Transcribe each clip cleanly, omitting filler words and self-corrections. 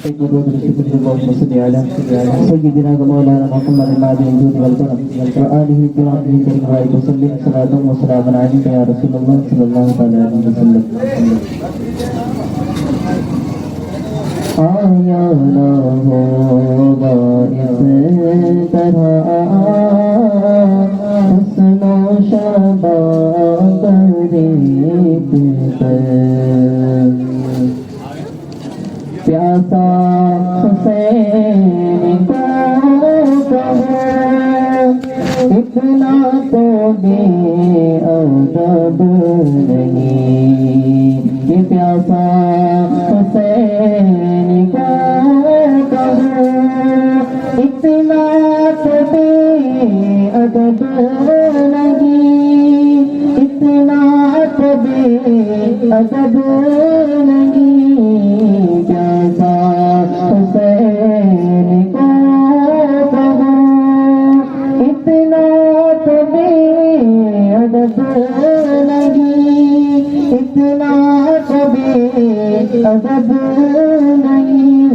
اللهم صل على سيدنا ومولانا محمد المعدن الجود والكرم وآله الكرام الكريم وسلم صلاة وسلاما عليك يا رسول الله صلى الله عليه وسلم. آیا نہ ہوگا اس طرح حسن و شباب ریت پر پیاسا حسین کو کہو اتنا تو بے ادب نہیں یہ پیاسا حسین کو کہو اتنا تو بے ادب نہیں اتنا تو بے ادب نہیں پیاسا حسین کو کہو اتنا تو بے ادب نہیں اتنا تو بے ادب نہیں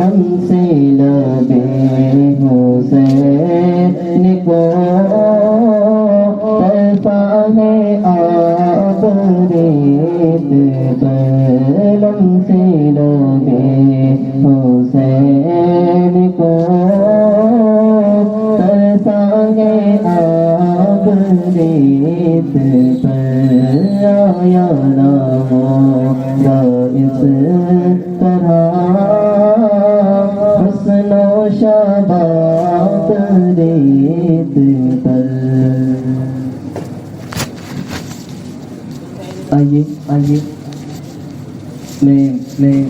ہم سے لبے حسین کو کیسا ہے آپ ریت پر ہم سے لبے حسین کو کیسا ہے آپ ریت پر آیا نہ ہوگا اس طرح حسن و شباب ریت پر. آئیے میں